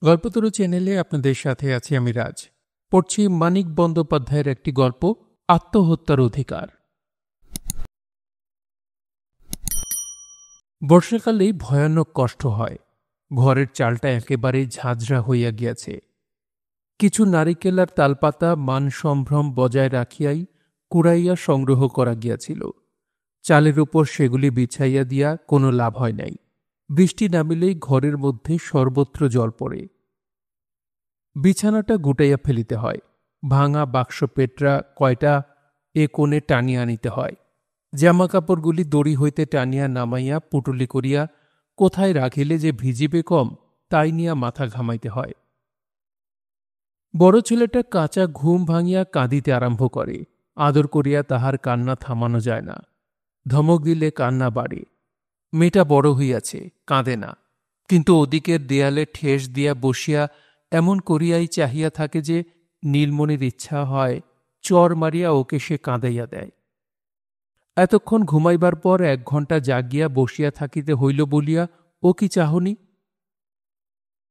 গল্পতরু চ্যানেলে আপনাদের সাথে আছি আমি রাজ। পড়ছি মানিক বন্দ্যোপাধ্যায়ের একটি গল্প, আত্মহত্যার অধিকার। বর্ষাকালেই ভয়ানক কষ্ট হয়। ঘরের চালটা একেবারেই ঝাঁঝরা হইয়া গিয়াছে। কিছু নারিকেল আর তালপাতা মান সম্ভ্রম বজায় রাখিয়াই কুড়াইয়া সংগ্রহ করা গিয়াছিল। চালের উপর সেগুলি বিছাইয়া দিয়া কোনো লাভ হয় নাই। বৃষ্টি নামিলেই ঘরের মধ্যে সর্বত্র জল পড়ে। বিছানাটা গুটাইয়া ফেলিতে হয়। ভাঙা বাক্স পেটরা কয়টা এ কোণে টানিয়া আনিতে হয়। জামা কাপড়গুলি দড়ি হইতে টানিয়া নামাইয়া পুটুলি করিয়া কোথায় রাখিলে যে ভিজিবে কম, তাই নিয়া মাথা ঘামাইতে হয়। বড় ছেলেটা কাঁচা ঘুম ভাঙিয়া কাঁদিতে আরম্ভ করে। আদর করিয়া তাহার কান্না থামানো যায় না। ধমক দিলে কান্না বাড়ে। মেয়েটা বড় হইয়াছে, কাঁদে না, কিন্তু ওদিকের দেয়ালে ঠেস দিয়া বসিয়া এমন করিয়াই চাহিয়া থাকে যে নীলমণির ইচ্ছা হয় চর মারিয়া ওকে সে কাঁদাইয়া দেয়। এতক্ষণ ঘুমাইবার পর 1 ঘণ্টা জাগিয়া বসিয়া থাকিতে হইল বলিয়া ও কি চাহনি?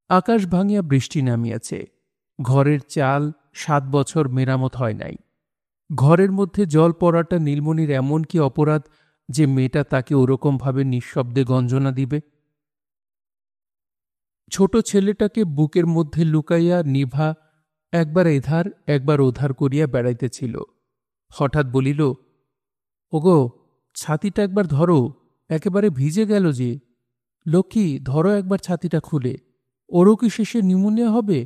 আকাশ ভাঙিয়া বৃষ্টি নামিয়াছে। ঘরের চাল 7 বছর মেরামত হয় নাই। ঘরের মধ্যে জল পড়াটা নীলমণির এমন কি অপরাধ যে মেয়েটা তাকে ওরকমভাবে নিঃশব্দে গঞ্জনা দিবে? ছোট ছেলেটাকে বুকের মধ্যে লুকাইয়া নিভা একবার এধার একবার ওধার করিয়া বেড়াইতেছিল। হঠাৎ বলিল, ওগো, ছাতিটা একবার ধরো, একেবারে ভিজে গেল যে। লক্ষ্মী, ধরো একবার ছাতিটা খুলে, ওরও কি শেষে নিউমোনিয়া হবে?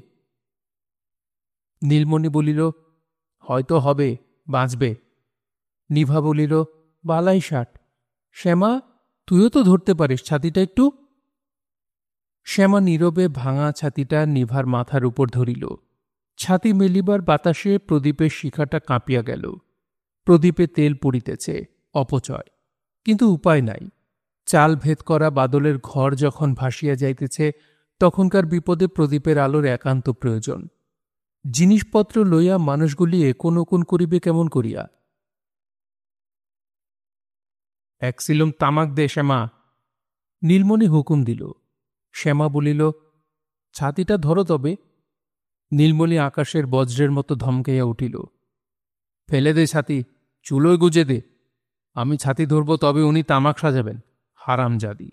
নীলমণি বলিল, হয়তো হবে, বাঁচবে। নিভা বলিল, বালাই ষাট। শ্যামা, তুইও তো ধরতে পারিস ছাতিটা একটু। শ্যামা নীরবে ভাঙা ছাতিটা নিভার মাথার উপর ধরিল। ছাতি মেলিবার বাতাসে প্রদীপের শিখাটা কাঁপিয়া গেল। প্রদীপে তেল পড়িতেছে, অপচয়, কিন্তু উপায় নাই। চাল ভেদ করা বাদলের ঘর যখন ভাসিয়া যাইতেছে, তখনকার বিপদে প্রদীপের আলোর একান্ত প্রয়োজন। জিনিসপত্র লইয়া মানুষগুলি একোন ওকোন করিবে কেমন করিয়া? 1 সিলুম তামাক দে শ্যামা। নীলমণি হুকুম দিল। শ্যামা বলিল, ছাতিটা ধরো তবে। নীলমণি আকাশের বজ্রের মতো ধমকাইয়া উঠিল, ফেলে দে ছাতি, চুলোয় গুজে দে। আমি ছাতি ধরব, তবে উনি তামাক সাজাবেন, হারামজাদি।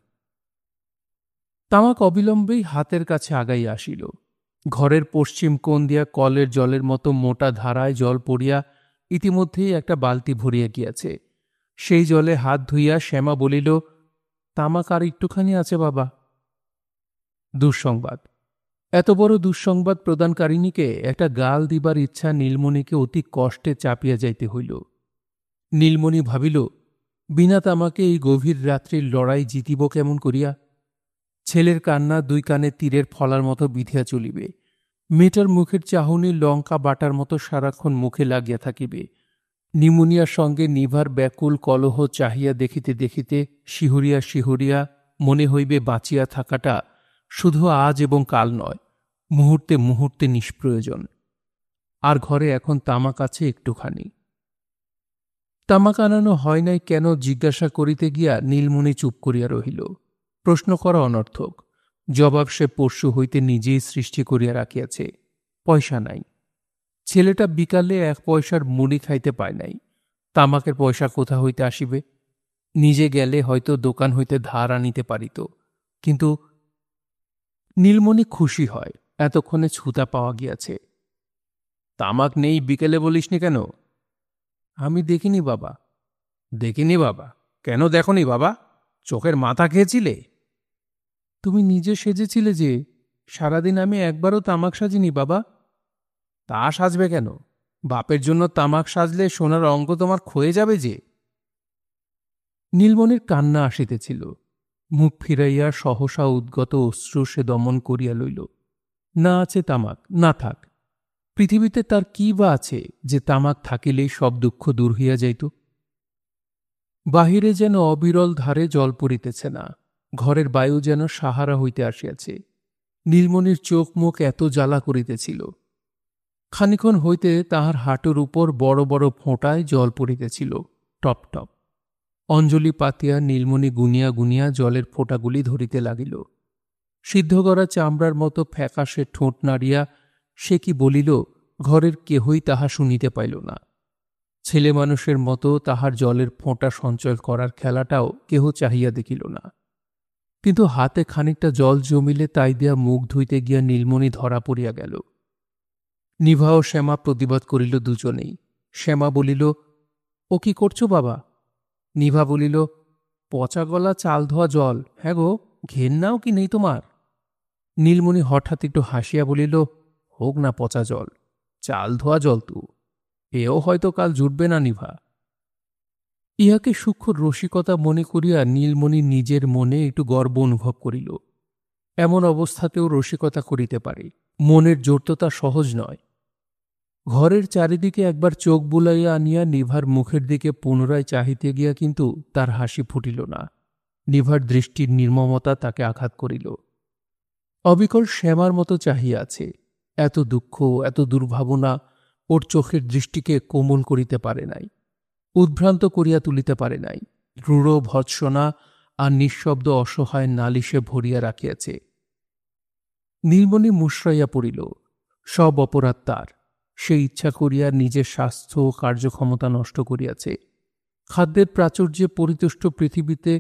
তামাক অবিলম্বেই হাতের কাছে আগাইয়া আসিল। ঘরের পশ্চিম কোণ দিয়া কলের জলের মতো মোটা ধারায় জল পড়িয়া ইতিমধ্যেই একটা বালতি ভরিয়া গিয়াছে। সেই জলে হাত ধুইয়া শ্যামা বলিল, তামাক আর একটুখানি আছে বাবা। দুঃসংবাদ। এত বড় দুঃসংবাদ প্রদানকারিণীকে একটা গাল দিবার ইচ্ছা নীলমণিকে অতি কষ্টে চাপিয়া যাইতে হইল। নীলমণি ভাবিল, বিনা তামাকে এই গভীর রাত্রির লড়াই জিতিব কেমন করিয়া? ছেলের কান্না 2 কানে তীরের ফলার মতো বিধিয়া চলিবে। মেয়েটার মুখের চাহনি লঙ্কা বাটার মতো সারাক্ষণ মুখে লাগিয়া থাকিবে। নিমুনিয়ার সঙ্গে নিভার ব্যাকুল কলহ চাহিয়া দেখিতে দেখিতে শিহরিয়া শিহরিয়া মনে হইবে বাঁচিয়া থাকাটা শুধু আজ এবং কাল নয়, মুহূর্তে মুহূর্তে নিষ্প্রয়োজন। আর ঘরে এখন তামাক আছে একটুখানি। তামাক আনানো হয় নাই কেন জিজ্ঞাসা করিতে গিয়া নীলমণি চুপ করিয়া রহিল। প্রশ্ন করা অনর্থক। জবাব সে পরশু হইতে নিজেই সৃষ্টি করিয়া রাখিয়াছে। পয়সা নাই। ছেলেটা বিকালে 1 পয়সার মুড়ি খাইতে পায় নাই। তামাকের পয়সা কোথা হইতে আসিবে? নিজে গেলে হয়তো দোকান হইতে ধার আনিতে পারিত, কিন্তু নীলমণি খুশি হয় এতক্ষণে ছুতা পাওয়া গিয়াছে। তামাক নেই বিকেলে বলিসনি কেন? আমি দেখিনি বাবা। দেখিনি বাবা? কেন দেখনি বাবা? চোখের মাথা খেয়েছিলে? তুমি নিজে সেজেছিলে যে। সারাদিন আমি একবারও তামাক সাজিনি বাবা। তা সাজবে কেন? বাপের জন্য তামাক সাজলে সোনার অঙ্গ তোমার ক্ষয়ে যাবে যে। নীলমণির কান্না আসিতেছিল। মুখ ফিরাইয়া সহসা উদ্গত অশ্রু সে দমন করিয়া লইল। না আছে তামাক, না থাক। পৃথিবীতে তার কি বা আছে যে তামাক থাকিলেই সব দুঃখ দূর হইয়া যাইত? বাহিরে যেন অবিরল ধারে জল পড়িতেছে না। ঘরের বায়ু যেন সাহারা হইতে আসিয়াছে। নীলমণির চোখ মুখ এত জ্বালা করিতেছিল। খানিক্ষণ হইতে তাহার হাঁটুর উপর বড় বড় ফোঁটায় জল পড়িতেছিল, টপ টপ। অঞ্জলি পাতিয়া নীলমণি গুনিয়া গুনিয়া জলের ফোঁটাগুলি ধরিতে লাগিল। সিদ্ধ করা চামড়ার মতো ফ্যাকাশে ঠোঁট নাড়িয়া সে কি বলিল, ঘরের কেহই তাহা শুনিতে পাইল না। ছেলে মানুষের মতো তাহার জলের ফোঁটা সঞ্চয় করার খেলাটাও কেহ চাহিয়া দেখিল না। কিন্তু হাতে খানিকটা জল জমিলে তাই দিয়া মুখ ধুইতে গিয়া নীলমণি ধরা পড়িয়া গেল। নিভা ও শ্যামা প্রতিবাদ করিল দুজনেই। শ্যামা বলিল, ও কি করছো বাবা? নিভা বলিল, পচা গলা চাল ধোয়া জল, হ্যাঁ গো, ঘেন্নাও কি নেই তোমার? নীলমণি হঠাৎ একটু হাসিয়া বলিল, হোক না পচা জল, চাল ধোয়া জল তু, এও হয়তো কাল জুটবে না নিভা। ইহাকে সূক্ষ্ম রসিকতা মনে করিয়া নীলমণি নিজের মনে একটু গর্ব অনুভব করিল। এমন অবস্থাতেও রসিকতা করিতে পারে, মনের জোরতা সহজ নয়। ঘরের চারিদিকে একবার চোখ বুলাইয়া আনিয়া নিভার মুখের দিকে পুনরায় চাহিতে গিয়া কিন্তু তার হাসি ফুটিল না। নিভার দৃষ্টির নির্মমতা তাকে আঘাত করিল। অবিকল শ্যামার মতো চাহিয়া আছে। এত দুঃখ, এত দুর্ভাবনা ওর চোখের দৃষ্টিকে কোমল করিতে পারে নাই, উদ্ভ্রান্ত করিয়া তুলিতে পারে নাই। রূঢ় ভৎসনা আর নিঃশব্দ অসহায় নালিশে ভরিয়া রাখিয়াছে। নীলমণি মুশড়াইয়া পড়িল। সব অপরাধ তার। সে ইচ্ছা করিয়া নিজের স্বাস্থ্য ও কার্যক্ষমতা নষ্ট করিয়াছে। খাদ্যের প্রাচুর্যে পরিতুষ্ট পৃথিবীতে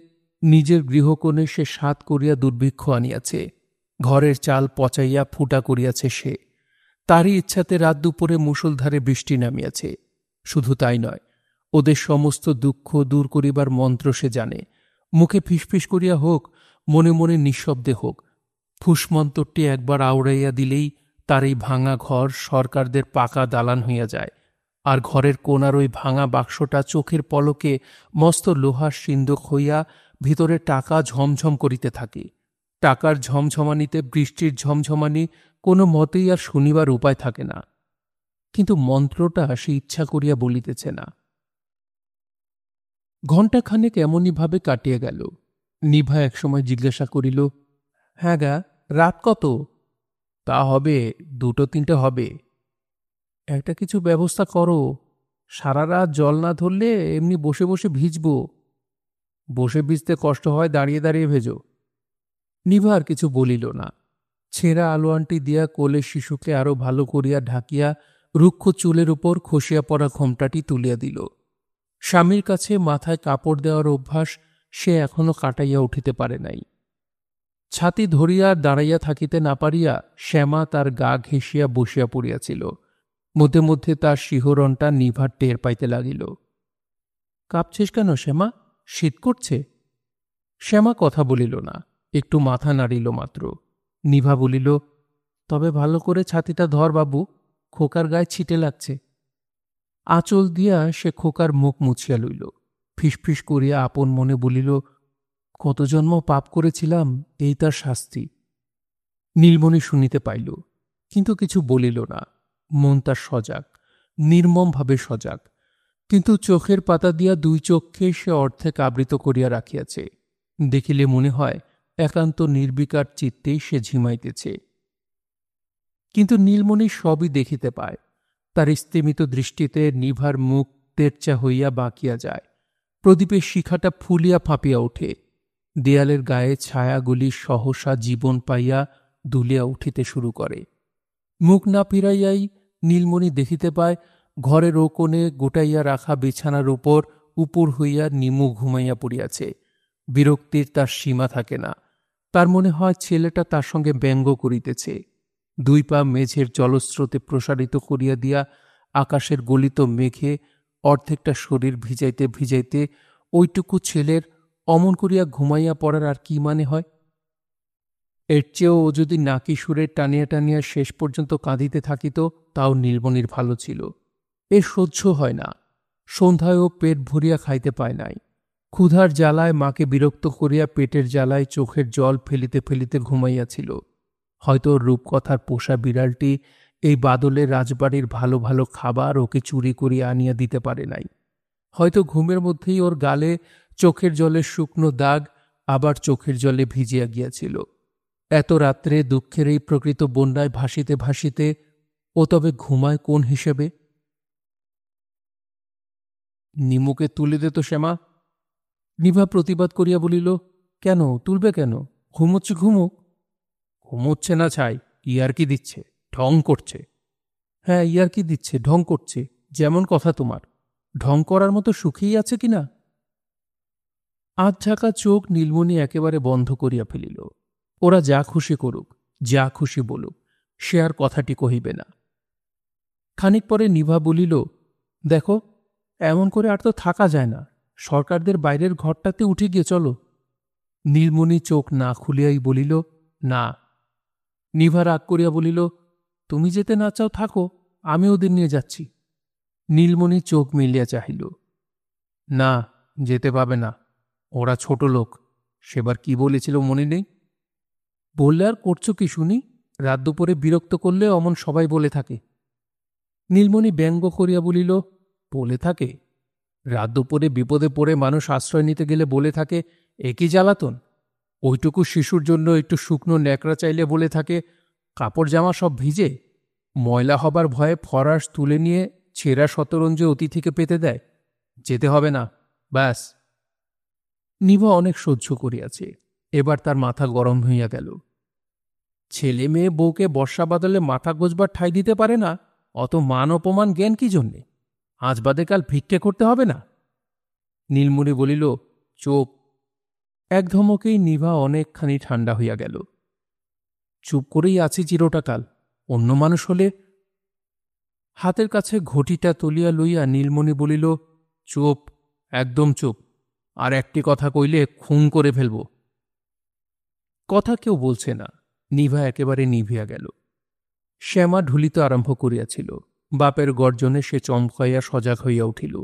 নিজের গৃহকোণে সে স্বাদ করিয়া দুর্ভিক্ষ আনিয়াছে। ঘরের চাল পচাইয়া ফুটা করিয়াছে সে। তারই ইচ্ছাতে রাত দুপুরে মুষলধারে বৃষ্টি নামিয়াছে। শুধু তাই নয়, ওদের সমস্ত দুঃখ দূর করিবার মন্ত্র সে জানে। মুখে ফিসফিস করিয়া হোক, মনে মনে নিঃশব্দে হোক, ফুসমন্তরটি একবার আওড়াইয়া দিলেই তার এই ভাঙা ঘর সরকারদের পাকা দালান হইয়া যায়। আর ঘরের কোণার ওই ভাঙা বাক্সটা চোখের পলকে মস্ত লোহার সিন্দুক হইয়া ভিতরে টাকা ঝমঝম করিতে থাকে। টাকার ঝমঝমানিতে বৃষ্টির ঝমঝমানি কোনো মতেই আর শুনিবার উপায় থাকে না। কিন্তু মন্ত্রটা সে ইচ্ছা করিয়া বলিতেছে না। ঘণ্টাখানেক এমনইভাবে কাটিয়া গেল। নিভা একসময় জিজ্ঞাসা করিল, হ্যাঁ গা, রাত কত? তা হবে 2-3 হবে। একটা কিছু ব্যবস্থা করো, সারা রাত জল না ধরলে এমনি বসে বসে ভিজব। বসে ভিজতে কষ্ট হয়, দাঁড়িয়ে দাঁড়িয়ে ভেজো। নিভা আর কিছু বলিল না। ছেঁড়া আলোয়ানটি দিয়া কোলে শিশুকে আরো ভালো করিয়া ঢাকিয়া রুক্ষ চুলের উপর খসিয়া পড়া ঘোমটাটি তুলিয়া দিল। স্বামীর কাছে মাথায় কাপড় দেওয়ার অভ্যাস সে এখনো কাটাইয়া উঠিতে পারে নাই। ছাতি ধরিয়া দাঁড়াইয়া থাকিতে না পারিয়া শ্যামা তার গা ঘেঁষিয়া বসিয়া পড়িয়াছিল। মধ্যে মধ্যে তার শিহরণটা নিভার টের পাইতে লাগিল। কাঁপছিস কেন শ্যামা? শীত করছে? শ্যামা কথা বলিল না, একটু মাথা নাড়িল মাত্র। নিভা বলিল, তবে ভালো করে ছাতিটা ধর বাবু, খোকার গায়ে ছিটে লাগছে। আঁচল দিয়া সে খোকার মুখ মুছিয়া লইল। ফিসফিস করিয়া আপন মনে বলিল, কত জন্ম পাপ করেছিলাম, এই তার শাস্তি। নীলমণি শুনিতে পাইল, কিন্তু কিছু বলিল না। মন তার সজাগ, নির্মমভাবে সজাগ, কিন্তু চোখের পাতা দিয়া 2 চক্ষে সে অর্ধেক আবৃত করিয়া রাখিয়াছে। দেখিলে মনে হয় একান্ত নির্বিকার চিত্তেই সে ঝিমাইতেছে। কিন্তু নীলমণি সবই দেখিতে পায়। তার স্তিমিত দৃষ্টিতে নিভার মুখ তেরচা হইয়া বাঁকিয়া যায়। প্রদীপের শিখাটা ফুলিয়া ফাঁপিয়া ওঠে। দেয়ালের গায়ে ছায়াগুলি সহসা জীবন পাইয়া দুলিয়া উঠিতে শুরু করে। মুখ না ফিরাইয়াই নীলমণি দেখিতে পায় ঘরের ও কোণে গোটাইয়া রাখা বিছানার উপর উপুর হইয়া নিমু ঘুমাইয়া পড়িয়াছে। বিরক্তির তার সীমা থাকে না। তার মনে হয় ছেলেটা তার সঙ্গে ব্যঙ্গ করিতেছে। 2 পা মেঝের জলস্রোতে প্রসারিত করিয়া দিয়া আকাশের গলিত মেঘে অর্ধেকটা শরীর ভিজাইতে ভিজাইতে ওইটুকু ছেলের অমন করিয়া ঘুমাইয়া পড়ার আর কি মানে হয়? এর চেয়েও ও যদি নাকি সুরে টানিয়া টানিয়া শেষ পর্যন্ত কাঁদিতে থাকিত, তাও নীলমণির ভালো ছিল। এ সহ্য হয় না। সন্ধ্যায়ও পেট ভরিয়া খাইতে পায় নাই। ক্ষুধার জ্বালায় মাকে বিরক্ত করিয়া পেটের জ্বালায় চোখের জল ফেলিতে ফেলিতে ঘুমাইয়াছিল। হয়তো রূপকথার পোষা বিড়ালটি এই বাদলের রাজবাড়ির ভালো ভালো খাবার ওকে চুরি করিয়া আনিয়া দিতে পারে নাই। হয়তো ঘুমের মধ্যেই ওর গালে চোখের জলের শুকনো দাগ আবার চোখের জলে ভিজিয়া গিয়াছিল। এত রাত্রে দুঃখের এই প্রকৃত বন্যায় ভাসিতে ভাসিতে ও তবে ঘুমায় কোন হিসেবে? নিমুকে তুলে দে তো শ্যামা। নিভা প্রতিবাদ করিয়া বলিল, কেন তুলবে কেন? ঘুমোচ্ছে ঘুমুক। ঘুমোচ্ছে না ছাই, ইয়ার্কি দিচ্ছে, ঢং করছে। হ্যাঁ, ইয়ার্কি দিচ্ছে, ঢং করছে, যেমন কথা তোমার। ঢং করার মতো সুখেই আছে কিনা? আধ ঝাঁকা চোখ নীলমণি একেবারে বন্ধ করিয়া ফেলিল। ওরা যা খুশি করুক, যা খুশি বলুক, সে আর কথাটি কহিবে না। খানিক পরে নিভা বলিল, দেখো, এমন করে আর তো থাকা যায় না। সরকারদের বাইরের ঘরটাতে উঠে গিয়ে চলো। নীলমণি চোখ না খুলিয়াই বলিল, না। নিভা রাগ করিয়া বলিল, তুমি যেতে না চাও থাকো, আমি ওদের নিয়ে যাচ্ছি। নীলমণি চোখ মিলিয়া চাহিল। না, যেতে পাবে না। ওরা ছোট লোক। সেবার কি বলেছিল মনে নেই? বললে আর করছো কি শুনি? রাত দুপুরে বিরক্ত করলে অমন সবাই বলে থাকে। নীলমণি ব্যঙ্গ করিয়া বলিল, বলে থাকে? রাত দুপুরে বিপদে পড়ে মানুষ আশ্রয় নিতে গেলে বলে থাকে, একই জ্বালাতন। ওইটুকু শিশুর জন্য একটু শুকনো ন্যাকড়া চাইলে বলে থাকে, কাপড় জামা সব ভিজে। ময়লা হবার ভয়ে ফরাস তুলে নিয়ে ছেঁড়া শতরঞ্জে অতিথিকে পেতে দেয়। যেতে হবে না, ব্যাস। নিভা অনেক সহ্য করিয়াছে, এবার তার মাথা গরম হইয়া গেল। ছেলে মেয়ে বউকে বর্ষা বাদলে মাথা গোজবার ঠাঁই দিতে পারে না, অত মান অপমান জ্ঞান কি জন্যে? আজ বাদে কাল ভিক্ষে করতে হবে না? নীলমণি বলিল, চুপ। এক ধমকেই নিভা অনেকখানি ঠান্ডা হইয়া গেল। চুপ করেই আছি চিরটাকাল। অন্য মানুষ হলে। হাতের কাছে ঘটিটা তুলিয়া লইয়া নীলমণি বলিল, চুপ, একদম চুপ। আর একটি কথা কইলে খুন করে ফেলব। কথা কেউ বলছে না। নিভা একেবারে নিভিয়া গেল। শ্যামা ঢুলিতে আরম্ভ করিয়াছিল। বাপের গর্জনে সে চমকাইয়া সজাগ হইয়া উঠিল।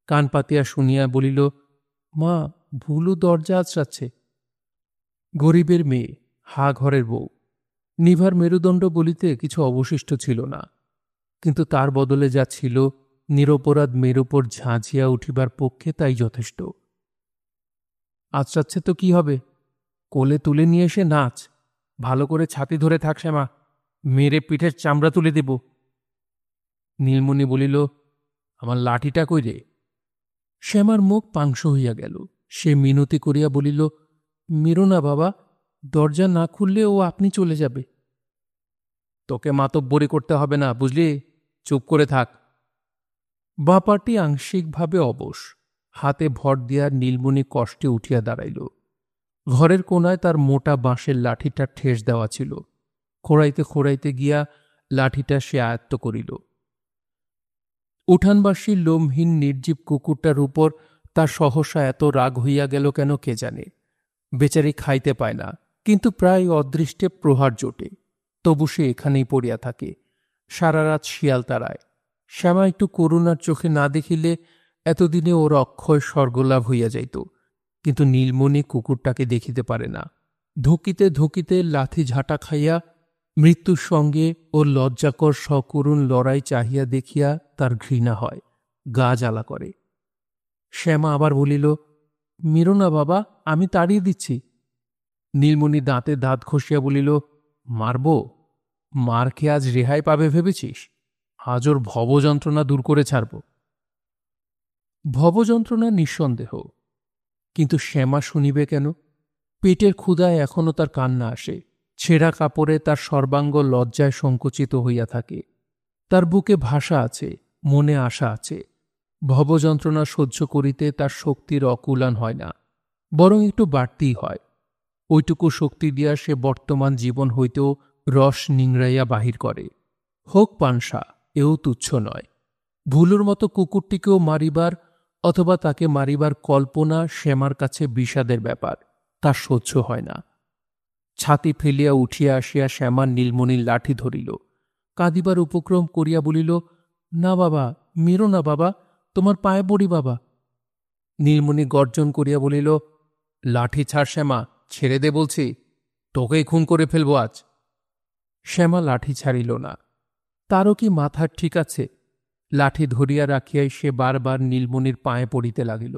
কান পাতিয়া শুনিয়া বলিল, মা, ভুলু দরজা আঁচড়াচ্ছে। গরিবের মেয়ে, হা ঘরের বউ। নিভার মেরুদণ্ড বলিতে কিছু অবশিষ্ট ছিল না, কিন্তু তার বদলে যা ছিল নিরপরাধ মেয়ের উপর ঝাঁঝিয়া উঠিবার পক্ষে তাই যথেষ্ট। আঁচড়াচ্ছে তো কি হবে? কোলে তুলে নিয়ে এসে নাচ। ভালো করে ছাতি ধরে থাক শ্যামা, মেরে পিঠের চামড়া তুলে দেব। নীলমণি বলিল, আমার লাঠিটা কই রে? শ্যামার মুখ পাংশ হইয়া গেল। সে মিনতি করিয়া বলিল, মেরো না বাবা, দরজা না খুললে ও আপনি চলে যাবে। তোকে মাতব্বরি করতে হবে না, বুঝলি? চুপ করে থাক। বাপাটি আংশিকভাবে অবশ। হাতে ভর দিয়া নীলমণি কষ্টে উঠিয়া দাঁড়াইল। ঘরের কোনায় তার মোটা বাঁশের লাঠিটা ঠেস দেওয়া ছিল। খোঁড়াইতে খোঁড়াইতে গিয়া লাঠিটা সে আয়ত্ত করিল। উঠানবাসীর লোমহীন নির্জীব কুকুরটার উপর তার সহসা এত রাগ হইয়া গেল কেন কে জানে। বেচারি খাইতে পায় না, কিন্তু প্রায় অদৃষ্টে প্রহার জোটে। তবু সে এখানেই পড়িয়া থাকে, সারা রাত শিয়াল তাড়ায়। শ্যামা একটু করুণার চোখে না দেখিলে এতদিনে ওর অক্ষয় স্বর্গলাভ হইয়া যাইত। কিন্তু নীলমণি কুকুরটাকে দেখিতে পারে না। ধুকিতে ধুকিতে লাথি ঝাঁটা খাইয়া মৃত্যুর সঙ্গে ওর লজ্জাকর সকরুণ লড়াই চাহিয়া দেখিয়া তার ঘৃণা হয়, গা জ্বালা করে। শ্যামা আবার বলিল, মেরো না বাবা, আমি তাড়িয়ে দিচ্ছি। নীলমণি দাঁতে দাঁত ঘষিয়া বলিল, মারব? মার খেয়ে আজ রেহাই পাবে ভেবেছিস? আজ ওর ভবযন্ত্রণা দূর করে ছাড়ব। ভবযন্ত্রণা নিঃসন্দেহ, কিন্তু শ্যামা শুনিবে কেন? পেটের ক্ষুধায় এখনো তার কান্না আসে। ছেঁড়া কাপড়ে তার সর্বাঙ্গ লজ্জায় সংকুচিত হইয়া থাকে। তার বুকে ভাষা আছে, মনে আশা আছে। ভবযন্ত্রণা সহ্য করিতে তার শক্তির অকুলান হয় না, বরং একটু বাড়তিই হয়। ওইটুকু শক্তি দিয়া সে বর্তমান জীবন হইতেও রস নিংড়াইয়া বাহির করে। হোক পানসা, এও তুচ্ছ নয়। ভুলুর মতো কুকুরটিকেও মারিবার অথবা তাকে মারিবার কল্পনা শ্যামার কাছে বিষাদের ব্যাপার, তার সহ্য হয় না। ছাতি ফেলিয়া উঠিয়া আসিয়া শ্যামা নীলমণির লাঠি ধরিল। কাঁদিবার উপক্রম করিয়া বলিল, না বাবা, মেরো না বাবা, তোমার পায়ে পড়ি বাবা। নীলমণি গর্জন করিয়া বলিল, লাঠি ছাড় শ্যামা, ছেড়ে দে বলছি, তোকেই খুন করে ফেলব আজ। শ্যামা লাঠি ছাড়িল না। তারও কি মাথার ঠিক আছে? লাঠি ধরিয়া রাখিয়াই সে বারবার নীলমণির পায়ে পড়িতে লাগিল।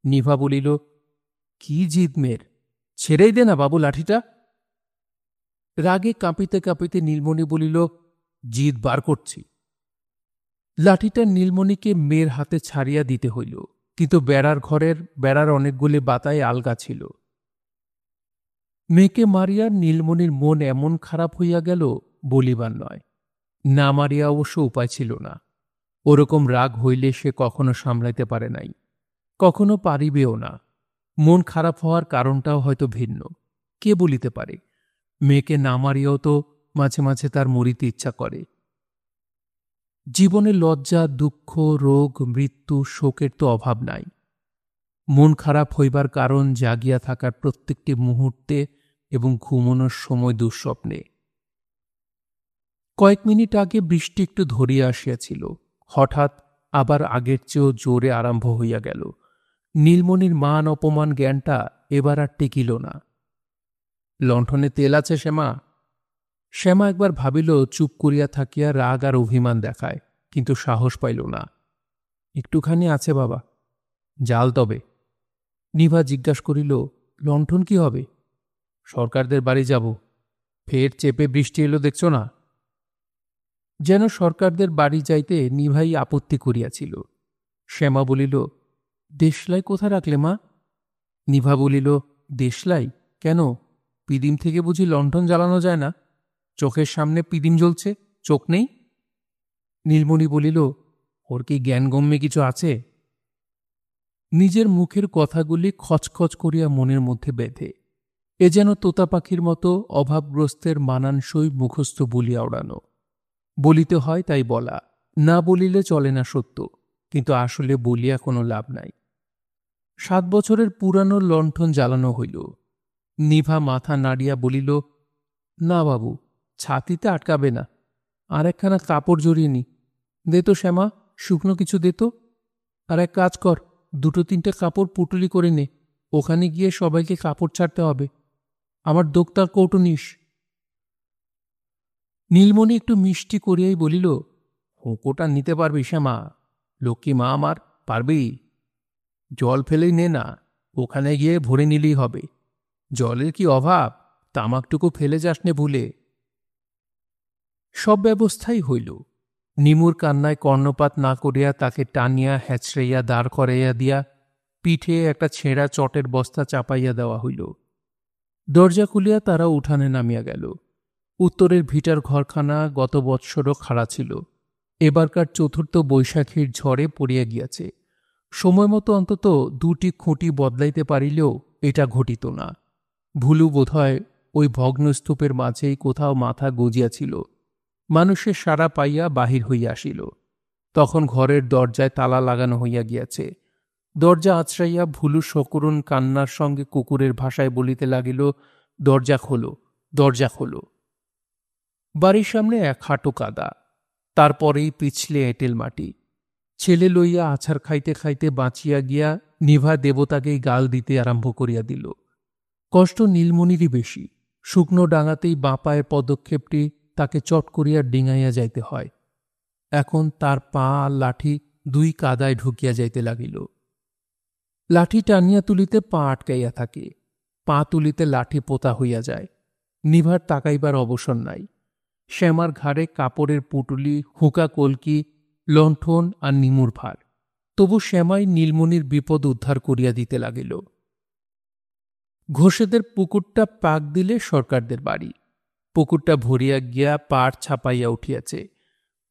নিভা বলিল, কি জিদ মেয়ের, ছেড়েই দে না বাবু লাঠিটা। রাগে কাঁপিতে কাঁপিতে নীলমণি বলিল, জিদ বার করছি। লাঠিটা নীলমণিকে মেয়ের হাতে ছাড়িয়া দিতে হইল, কিন্তু বেড়ার ঘরের বেড়ার অনেকগুলি বাতায় আলগা ছিল। মেয়েকে মারিয়া নীলমণির মন এমন খারাপ হইয়া গেল বলিবার নয়। না মারিয়া অবশ্য উপায় ছিল না। ওরকম রাগ হইলে সে কখনো সামলাইতে পারে নাই, কখনো পারিবেও না। মন খারাপ হওয়ার কারণটাও হয়তো ভিন্ন, কে বলিতে পারে। মেয়েকে না মারিয়াও তো মাঝে মাঝে তার মরিতে ইচ্ছা করে। জীবনে লজ্জা, দুঃখ, রোগ, মৃত্যু, শোকের তো অভাব নাই। মন খারাপ হইবার কারণ জাগিয়া থাকার প্রত্যেকটি মুহূর্তে এবং ঘুমানোর সময় দুঃস্বপ্নে। কয়েক মিনিট আগে বৃষ্টি একটু ধরিয়া আসিয়াছিল, হঠাৎ আবার আগের চেয়েও জোরে আরম্ভ হইয়া গেল। নীলমণির মান অপমান জ্ঞানটা এবার আর টেকিল না। লণ্ঠনে তেল আছে শ্যামা? শ্যামা একবার ভাবিল চুপ করিয়া থাকিয়া রাগ আর অভিমান দেখায়, কিন্তু সাহস পাইল না। একটুখানি আছে বাবা। জাল তবে? নিভা জিজ্ঞাসা করিল, লণ্ঠন কি হবে? সরকারদের বাড়ি যাব। ফের চেপে বৃষ্টি এলো দেখছ না? যেন সরকারদের বাড়ি যাইতে নিভাই আপত্তি করিয়াছিল। শ্যামা বলিল, দেশলাই কোথা রাখলে মা? নিভা বলিল, দেশলাই কেন? পিদিম থেকে বুঝি লণ্ঠন জ্বালানো যায় না? চোখের সামনে পিদিম জ্বলছে, চোখ নেই? নীলমণি বলিল, ওর কি জ্ঞানগম্যে কিছু আছে? নিজের মুখের কথাগুলি খচখচ করিয়া মনের মধ্যে বেঁধে, এ যেন তোতা পাখির মতো অভাবগ্রস্তের মানানসই মুখস্থ বলিয়া ওড়ানো। বলিতে হয় তাই বলা, না বলিলে চলে না সত্য, কিন্তু আসলে বলিয়া কোনো লাভ নাই। 7 বছরের পুরানো লণ্ঠন জ্বালানো হইল। নিভা মাথা নাড়িয়া বলিল, না বাবু, ছাতিতে আটকাবে না। আর একখানা কাপড় জড়িয়ে নি। দে তো শ্যামা, শুকনো কিছু দে তো। আর এক কাজ কর, 2-3টে কাপড় পুটুলি করে নে। ওখানে গিয়ে সবাইকে কাপড় ছাড়তে হবে। আমার দোক্তার কৌটো নিস। নীলমণি একটু মিষ্টি করিয়াই বলিল, হোঁকোটা নিতে পারবি শ্যামা? লক্ষ্মী মা আমার, পারবি? জল ফেলেই নে না, ওখানে গিয়ে ভরে নিলেই হবে। জলের কি অভাব, তামাকটুকু ফেলে যাস নে ভুলে। সব ব্যবস্থাই হইল। নিমুর কান্নায় কর্ণপাত না করিয়া তাকে টানিয়া হ্যাচড়াইয়া দাঁড় করাইয়া দিয়া পিঠে একটা ছেঁড়া চটের বস্তা চাপাইয়া দেওয়া হইল। দরজা খুলিয়া তারা উঠানে নামিয়া গেল। উত্তরের ভিটার ঘরখানা গত বৎসরও খাড়া ছিল, এবারকার চতুর্থ বৈশাখীর ঝড়ে পড়িয়া গিয়াছে। সময় মতো অন্তত 2টি খুঁটি বদলাইতে পারিলেও এটা ঘটিত না। ভুলু বোধহয় ওই ভগ্নস্তূপের মাঝেই কোথাও মাথা গজিয়াছিল। মানুষের সাড়া পাইয়া বাহির হইয়া আসিল। তখন ঘরের দরজায় তালা লাগানো হইয়া গিয়াছে। দরজা আছড়াইয়া ভুলু সকরুণ কান্নার সঙ্গে কুকুরের ভাষায় বলিতে লাগিল, দরজা খোলো, দরজা খোলো। বাড়ির সামনে 1 হাঁটু কাদা, তারপরেই পিছলে এঁটেল মাটি। ছেলে লইয়া আছাড় খাইতে খাইতে বাঁচিয়া গিয়া নিভা দেবতাকেই গাল দিতে আরম্ভ করিয়া দিল। কষ্ট নীলমণিরই বেশি। শুকনো ডাঙাতেই বাঁ পায়ের পদক্ষেপটি তাকে চট করিয়া ডিঙাইয়া যাইতে হয়। এখন তার পা আর লাঠি 2 কাদায় ঢুকিয়া যাইতে লাগিল। লাঠি টানিয়া তুলিতে পা আটকাইয়া থাকে, পা তুলিতে লাঠি পোতা হইয়া যায়। নিভার তাকাইবার অবসর নাই। শ্যামার ঘাড়ে কাপড়ের পুটুলি, হুঁকা কলকি, লণ্ঠন আর নিমুর ভার। তবু শ্যামাই নীলমণির বিপদ উদ্ধার করিয়া দিতে লাগিল। ঘোষেদের পুকুরটা পাক দিলে সরকারদের বাড়ি। পুকুরটা ভরিয়া গিয়া পাড় ছাপাইয়া উঠিয়াছে।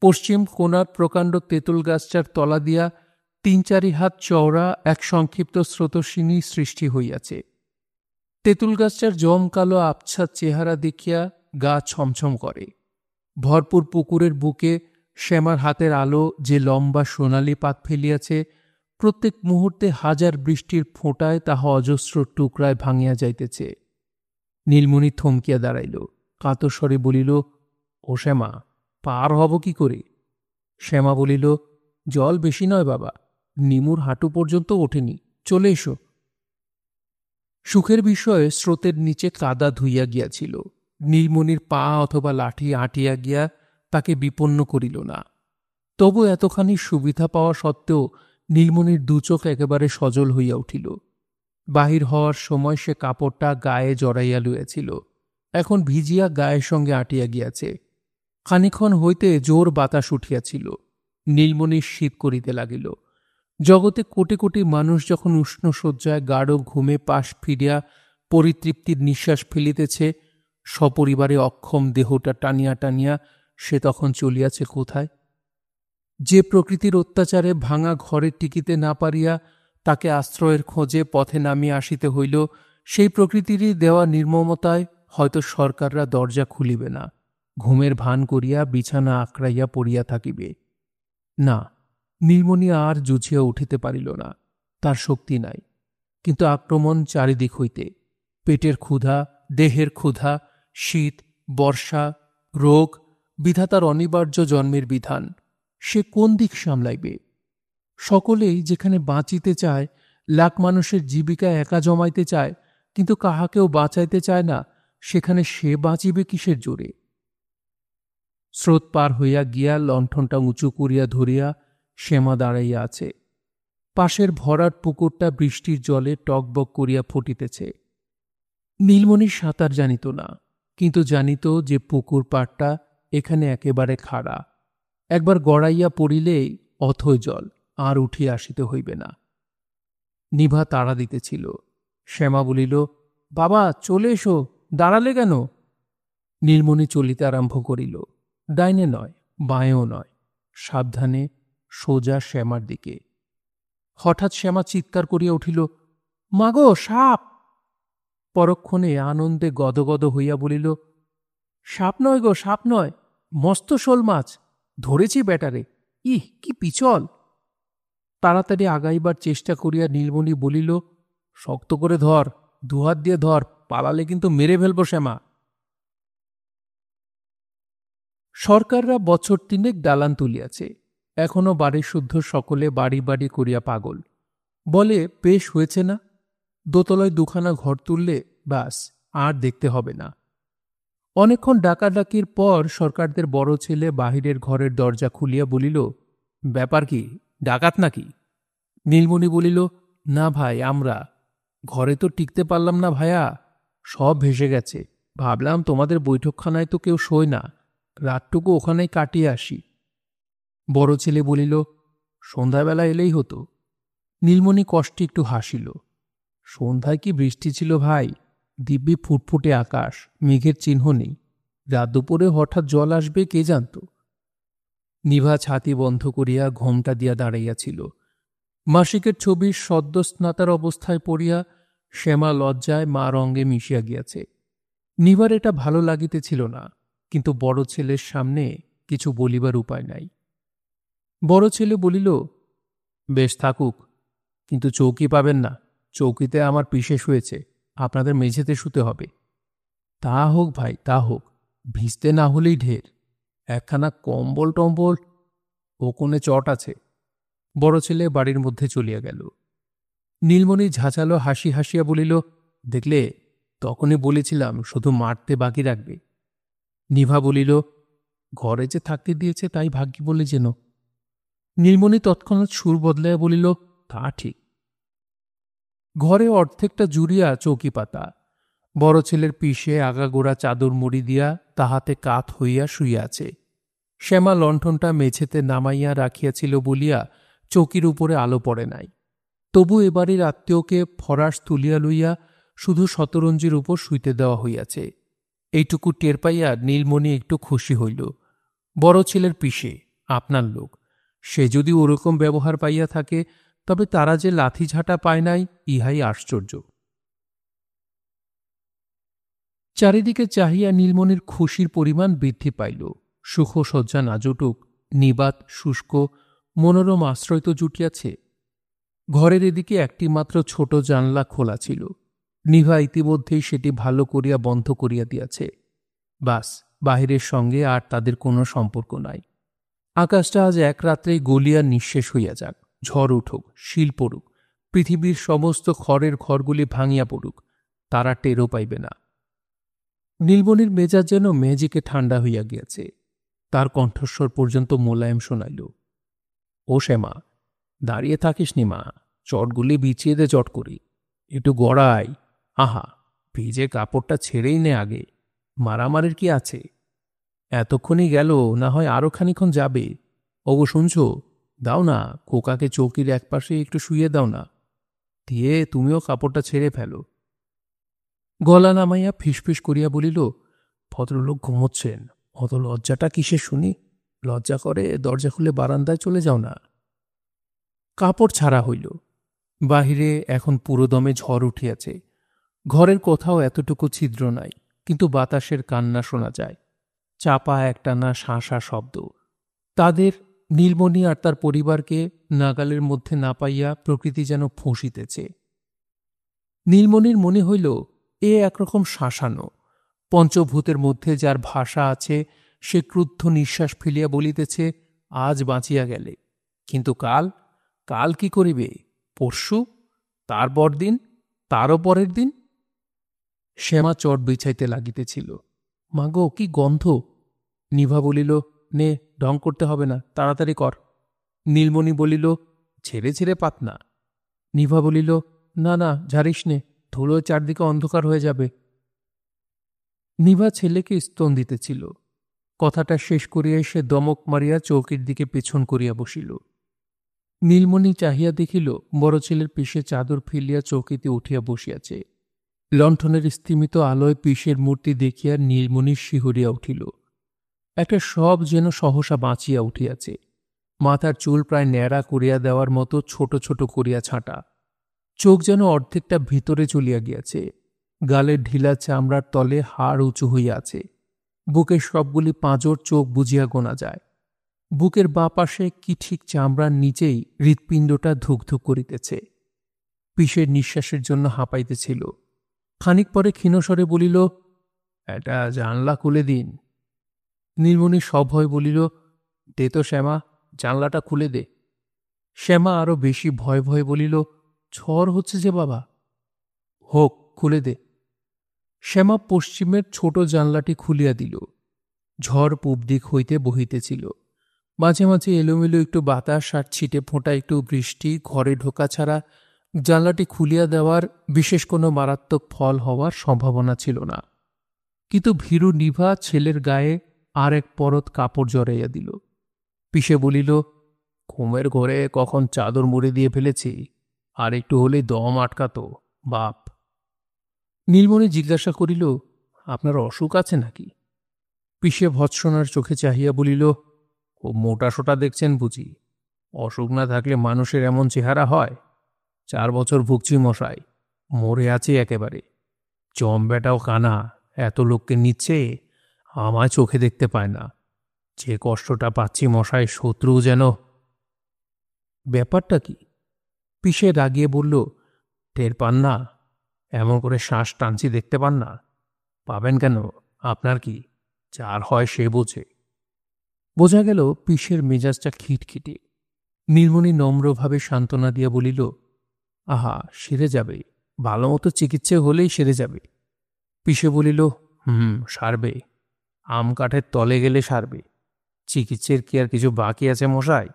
পশ্চিম কোণার প্রকাণ্ড তেঁতুল গাছটার তলা দিয়া 3-4 হাত চওড়া এক সংক্ষিপ্ত স্রোতস্বিনী সৃষ্টি হইয়াছে। তেঁতুল গাছটার জমকালো আবছা চেহারা দেখিয়া গা ছমছম করে। ভরপুর পুকুরের বুকে শ্যামার হাতের আলো যে লম্বা সোনালি পাত ফেলিয়াছে, প্রত্যেক মুহূর্তে হাজার বৃষ্টির ফোঁটায় তাহা অজস্র টুকরায় ভাঙিয়া যাইতেছে। নীলমণি থমকিয়া দাঁড়াইল, কাতস্বরে বলিল, ও শ্যামা, পার হব কি করে? শ্যামা বলিল, জল বেশি নয় বাবা, নিমুর হাঁটু পর্যন্ত ওঠেনি, চলে এসো। সুখের বিষয়ে স্রোতের নিচে কাদা ধুইয়া গিয়াছিল। নীলমণির পা অথবা লাঠি আঁটিয়া গিয়া তাকে বিপন্ন করিল না। তবু এতখানি সুবিধা পাওয়া সত্ত্বেও নীলমণির 2 চোখ একেবারে সজল হইয়া উঠিল। বাহির হওয়ার সময় সে কাপড়টা গায়ে জড়াইয়া লইয়াছিল, এখন ভিজিয়া গায়ের সঙ্গে আঁটিয়া গিয়াছে। খানিক্ষণ হইতে জোর বাতাস উঠিয়াছিল। নীলমণির শীত করিতে লাগিল। জগতে কোটি কোটি মানুষ যখন উষ্ণ শয্যায় গাঢ় ঘুমে পাশ ফিরিয়া পরিতৃপ্তির নিঃশ্বাস ফেলিতেছে, সপরিবারে অক্ষম দেহটা টানিয়া টানিয়া সে তখন চলিয়াছে কোথায়? যে প্রকৃতির অত্যাচারে ভাঙা ঘরে টিকিতে না পারিয়া তাকে আশ্রয়ের খোঁজে পথে নামিয়া আসিতে হইল, সেই প্রকৃতিরই দেওয়া নির্মমতায় হয়তো সরকাররা দরজা খুলিবে না, ঘুমের ভান করিয়া বিছানা আঁকড়াইয়া পড়িয়া থাকিবে। না, নীলমণি আর জুঝিয়া উঠিতে পারিল না, তার শক্তি নাই। কিন্তু আক্রমণ চারিদিক হইতে, পেটের ক্ষুধা, দেহের ক্ষুধা, শীত, বর্ষা, রোগ, বিধাতার অনিবার্য জন্মের বিধান, সে কোন দিক সামলাইবে? সকলেই যেখানে বাঁচিতে চায়, লাখ মানুষের জীবিকা একা জমাইতে চায়, কিন্তু কাহাকেও বাঁচাইতে চায় না, সেখানে সে বাঁচিবে কিসের জোরে? স্রোত পার হইয়া গিয়া লণ্ঠনটা উঁচু করিয়া ধরিয়া শ্যামা দাঁড়াইয়া আছে। পাশের ভরাট পুকুরটা বৃষ্টির জলে টকবক করিয়া ফুটিতেছে। নীলমণি সাঁতার জানিত না, কিন্তু জানিত যে পুকুর পাড়টা এখানে একেবারে খাড়া, একবার গড়াইয়া পড়িলেই অথৈ জল, আর উঠিয়া আসিতে হইবে না। নিভা তাড়া দিতেছিল। শ্যামা বলিল, বাবা চলে এসো, দাঁড়ালে কেন? নীলমণি চলিতে আরম্ভ করিল, ডাইনে নয়, বাঁয়েও নয়, সাবধানে সোজা শ্যামার দিকে। হঠাৎ শ্যামা চিৎকার করিয়া উঠিল, মাগো সাপ! পরক্ষণে আনন্দে গদগদ হইয়া বলিল, সাপ নয় গো, সাপ নয়, মস্ত শোল মাছ ধরেছি ব্যাটারে। ইহ, কি পিছল! তাড়াতাড়ি আগাইবার চেষ্টা করিয়া নীলমণি বলিল, শক্ত করে ধর, দুহাত দিয়ে ধর, পালালে কিন্তু মেরে ফেলব শ্যামা। সরকাররা বছর তিনেক দালান তুলিয়াছে, এখনো বাড়ি শুদ্ধ সকলে বাড়ি বাড়ি করিয়া পাগল। বলে, বেশ হয়েছে না, দোতলায় দুখানা ঘর তুললে ব্যাস, আর দেখতে হবে না। অনেকক্ষণ ডাকাডাকির পর সরকারদের বড় ছেলে বাহিরের ঘরের দরজা খুলিয়া বলিল, ব্যাপার কি, ডাকাত নাকি? নীলমণি বলিল, না ভাই, আমরা ঘরে তো টিকতে পারলাম না ভায়া, সব ভেসে গেছে। ভাবলাম তোমাদের বৈঠকখানায় তো কেউ শোয় না, রাতটুকু ওখানেই কাটিয়ে আসি। বড় ছেলে বলিল, সন্ধ্যাবেলা এলেই হতো। নীলমণি কষ্টে একটু হাসিল। সন্ধ্যায় কি বৃষ্টি ছিল ভাই? দিব্যি ফুটফুটে আকাশ, মেঘের চিহ্ন নেই। রাত দুপুরে হঠাৎ জল আসবে কে জানত। নিভা ছাতি বন্ধ করিয়া ঘোমটা দিয়া দাঁড়াইয়াছিল। মাসিকের ছবি সদ্য স্নাতার অবস্থায় পড়িয়া শ্যামা লজ্জায় মা রঙ্গে মিশিয়া গিয়াছে। নিভার এটা ভালো লাগিতেছিল না, কিন্তু বড় ছেলের সামনে কিছু বলিবার উপায় নাই। বড় ছেলে বলিল, বেশ থাকুক, কিন্তু চৌকি পাবেন না, চৌকিতে আমার পিষে শুয়েছে, আপনাদের মেঝেতে শুতে হবে। তা হোক ভাই, তা হোক, ভিজতে না হলেই ঢের। একখানা কম্বল টম্বল ও কোণে চট আছে। বড় ছেলে বাড়ির মধ্যে চলিয়া গেল। নীলমণি ঝাঁঝালো হাসি হাসিয়া বলিল, দেখলে, তখনই বলেছিলাম শুধু মারতে বাকি রাখবে। নিভা বলিল, ঘরে যে থাকতে দিয়েছে তাই ভাগ্যি বলে যেন। নীলমণি তৎক্ষণাৎ সুর বদলাইয়া বলিল, তা ঠিক। ঘরে অর্ধেকটা জুড়িয়া চৌকি পাতা, বড় ছেলের পিষে আগাগোড়া চাদর মুড়ি দিয়া তাহাতে কাত হইয়া শুইয়া আছে। শ্যামা লণ্ঠনটা মেঝেতে নামাইয়া রাখিয়াছিল বলিয়া চৌকির উপরে আলো পড়ে নাই। তবু এবারের আত্মীয়কে ফরাস তুলিয়া লইয়া শুধু শতরঞ্জির উপর শুইতে দেওয়া হইয়াছে, এইটুকু টের পাইয়া নীলমণি একটু খুশি হইল। বড় ছেলের পিষে, আপনার লোক, সে যদি ওরকম ব্যবহার পাইয়া থাকে, তবে তারা যে লাথি ঝাঁটা পায় নাই, ইহাই আশ্চর্য। চারিদিকে চাহিয়া নীলমণির খুশির পরিমাণ বৃদ্ধি পাইল। সুখসজ্জা না জুটুক, নিবাত শুষ্ক মনোরম আশ্রয় তো জুটিয়াছে। ঘরের এদিকে একটি মাত্র ছোট জানলা খোলা ছিল। নিভা ইতিমধ্যেই সেটি ভালো করিয়া বন্ধ করিয়া দিয়াছে। বাস, বাহিরের সঙ্গে আর তাদের কোনো সম্পর্ক নাই। আকাশটা আজ এক রাত্রেই গলিয়া নিঃশেষ হইয়া যাক, ঝড় উঠুক, শিল পড়ুক, পৃথিবীর সমস্ত খড়ের ঘরগুলি ভাঙিয়া পড়ুক, তারা টেরও পাইবে না। নীলমণির মেজাজ যেন ম্যাজিকে ঠান্ডা হইয়া গিয়াছে। তার কণ্ঠস্বর পর্যন্ত মোলায়েম শোনাইল, ও শ্যামা, দাঁড়িয়ে থাকিস নি মা, চটগুলি বিছিয়ে দে চট করি, একটু গড়াই। আহা, ভিজে কাপড়টা ছেড়েই নে আগে, মারামারির কি আছে? এতক্ষণই গেল, না হয় আরো খানিক্ষণ যাবে। ওগো শুনছ, দাও না, খোকাকে চৌকির একপাশে একটু শুইয়ে দাও না, দিয়ে তুমিও কাপড়টা ছেড়ে ফেলো। গলা নামাইয়া ফিসফিস করিয়া বলিল, ভদ্রলোক ঘুমোচ্ছেন, অত লজ্জাটা কিসে শুনি? লজ্জা করে দরজা খুলে বারান্দায় চলে যাও না। কাপড় ছাড়া হইল। বাহিরে এখন পুরোদমে ঝড় উঠিয়াছে। ঘরের কোথাও এতটুকু ছিদ্র নাই, কিন্তু বাতাসের কান্না শোনা যায়, চাপা একটানা শাঁসা শব্দ। তাদের, নীলমণি আর তার পরিবারকে নাগালের মধ্যে না পাইয়া প্রকৃতি যেন ফঁসিতেছে। নীলমণির মনে হইল এ একরকম শাসানো। পঞ্চভূতের মধ্যে যার ভাষা আছে সে ক্রুদ্ধ নিঃশ্বাস ফেলিয়া বলিতেছে, আজ বাঁচিয়া গেলে, কিন্তু কাল, কাল কি করিবে? পরশু, তার পরদিন, তারও পরের দিন। শ্যামা চট বিছাইতে লাগিতেছিল। মাগো, কি গন্ধ! নিভা বলিল, নে, ঢং করতে হবে না, তাড়াতাড়ি কর। নীলমণি বলিল, ছেড়ে ছেড়ে পাত না। নিভা বলিল, না না, ঝাড়িস নে, ধুলোয় চারদিকে অন্ধকার হয়ে যাবে। নিভা ছেলেকে স্তন দিতেছিল। কথাটা শেষ করিয়া সে দমক মারিয়া চৌকির দিকে পেছন করিয়া বসিল। নীলমণি চাহিয়া দেখিল বড় ছেলের পিঠে চাদর ফেলিয়া চৌকিতে উঠিয়া বসিয়াছে। লণ্ঠনের স্তিমিত আলোয় পিসের মূর্তি দেখিয়া নীলমণি শিহরিয়া উঠিল। একটা সব যেন সহসা বাঁচিয়া উঠিয়াছে। মাথার চুল প্রায় ন্যাড়া করিয়া দেওয়ার মতো ছোট ছোট করিয়া ছাঁটা। চোখ যেন অর্ধেকটা ভিতরে চলিয়া গিয়াছে। গালের ঢিলা চামড়ার তলে হাড় উঁচু হইয়া আছে। বুকের সবগুলি পাঁজর চোখ বুঝিয়া গোনা যায়। বুকের বাঁ পাশে কি ঠিক চামড়ার নিচেই হৃৎপিণ্ডটা ধুকধুক করিতেছে। পিসের নিঃশ্বাসের জন্য হাঁপাইতেছিল। খানিক পরে ক্ষীণস্বরে বলিল, একটা জানলা খুলে দিন। নীলমণি সভয় বলিল, দে তো শ্যামা, জানলাটা খুলে দে। শ্যামা আরো বেশি ভয় ভয়ে বলিল, ঝড় হচ্ছে যে বাবা। হোক, খুলে দে। শ্যামা পশ্চিমের ছোট জানলাটি খুলিয়া দিল। ঝড় পূব দিক হইতে বহিতেছিল। মাঝে মাঝে এলোমেলো একটু বাতাস আর ছিটে ফোঁটা একটু বৃষ্টি ঘরে ঢোকা ছাড়া জানলাটি খুলিয়া দেওয়ার বিশেষ কোনো মারাত্মক ফল হওয়ার সম্ভাবনা ছিল না। কিন্তু ভীরু নিভা ছেলের গায়ে আর এক পরত কাপড় জড়াইয়া দিল। পিসে বলিল, ঘুমের ঘরে কখন চাদর মুড়ে দিয়ে ফেলেছি, আর একটু হলেই দম আটকাত বাপ। নীলমণি জিজ্ঞাসা করিল, আপনার অসুখ আছে নাকি? পিসে ভৎসনার চোখে চাহিয়া বলিল, ও মোটা সোটা দেখছেন বুঝি? অসুখ না থাকলে মানুষের এমন চেহারা হয়? 4 বছর ভুগছি মশাই, মরে আছি একেবারে। জম্বেটাও কানা, এত লোককে নিচ্ছে, আমায় চোখে দেখতে পায় না। যে কষ্টটা পাচ্ছি মশাই, শত্রু যেন। ব্যাপারটা কি? পিসে রাগিয়ে বলল, টের পান না? এমন করে শ্বাস টানছি, দেখতে পান না? পাবেন কেন? আপনার কি? যার হয় সে বোঝে। বোঝা গেল পিসের মেজাজটা খিটখিটে। নীলমণি নম্রভাবে সান্ত্বনা দিয়া বলিল, আহা, সেরে যাবে, ভালো মতো চিকিৎসা হলেই সেরে যাবে। পিসে বলিল, সারবে, আম কাঠের তলে গেলে সারবে। চিকিৎসার কি আর কিছু বাকি আছে মশাই?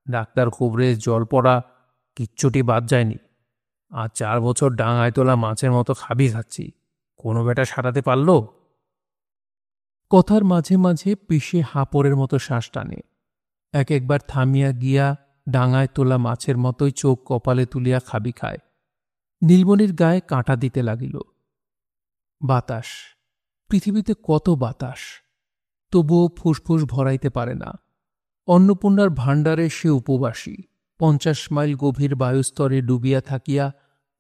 ডাক্তার কুবরেজ জল পড়া কিচ্ছুটি বাদ যায়নি। আর 4 বছর ডাঙায় তোলা মাছের মতো খাবি খাচ্ছি, কোনো বেটা সারাতে পারল? কথার মাঝে মাঝে পিসে হাঁপড়ের মতো শ্বাস টানে। একবার থামিয়া গিয়া ডাঙায় তোলা মাছের মতোই চোখ কপালে তুলিয়া খাবি খায়। নীলমণির গায়ে কাঁটা দিতে লাগিল। বাতাস, পৃথিবীতে কত বাতাস, তবুও ফুসফুস ভরাইতে পারে না। অন্নপূর্ণার ভাণ্ডারে সে উপবাসী। 50 মাইল গভীর বায়ুস্তরে ডুবিয়া থাকিয়া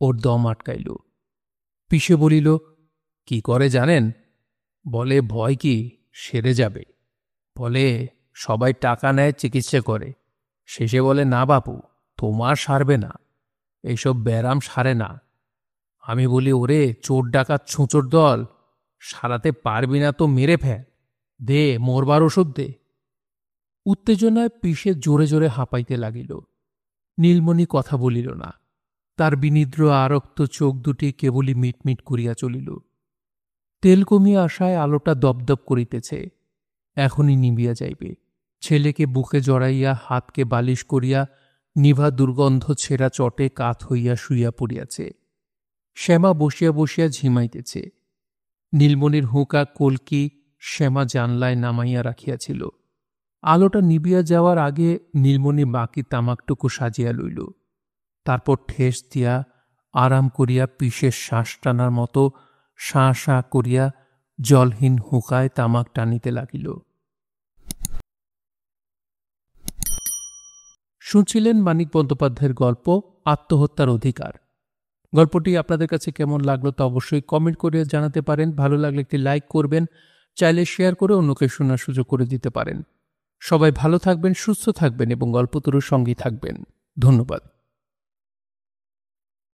ওর দম আটকাইল। পিসে বলিল, কি করে জানেন? বলে, ভয় কি, সেরে যাবে। বলে, সবাই টাকা নেয়, চিকিৎসা করে। শেষে বলে, না বাপু, তোমার সারবে না, এইসব ব্যারাম সারে না। আমি বলি, ওরে চোর ডাকাত ছুঁচোর দল, সারাতে পারবি না তো মেরে ফেল, দে মরবার ওষুধ দে। উত্তেজনায় পিসে জোরে জোরে হাঁপাইতে লাগিল। নীলমণি কথা বলিল না। তার বিনিদ্র আরক্ত চোখ দুটি কেবলই মিটমিট করিয়া চলিল। তেল কমিয়া আসায় আলোটা দপদপ করিতেছে, এখনই নিবিয়া যাইবে। ছেলেকে বুকে জড়াইয়া হাতকে বালিশ করিয়া নিভা দুর্গন্ধ ছেঁড়া চটে কাত হইয়া শুইয়া পড়িয়াছে। শ্যামা বসিয়া বসিয়া ঝিমাইতেছে। নীলমণির হুঁকা কলকি শ্যামা জানলায় নামাইয়া রাখিয়াছিল। আলোটা নিবিয়া যাওয়ার আগে নীলমণি বাকি তামাকটুকু সাজিয়া লইল। তারপর ঠেস দিয়া আরাম করিয়া পিসের শ্বাস টানার মতো শাঁ শাঁ করিয়া জলহীন হুঁকায় তামাক টানিতে লাগিল। শুনছিলেন মানিক বন্দ্যোপাধ্যায়ের গল্প আত্মহত্যার অধিকার। গল্পটি আপনাদের কাছে কেমন লাগলো তা অবশ্যই কমেন্ট করে জানাতে পারেন। ভালো লাগলে একটি লাইক করবেন, চাইলে শেয়ার করে অন্যকে শোনার সুযোগ করে দিতে পারেন। সবাই ভালো থাকবেন, সুস্থ থাকবেন এবং গল্পতরুর সঙ্গী থাকবেন। ধন্যবাদ।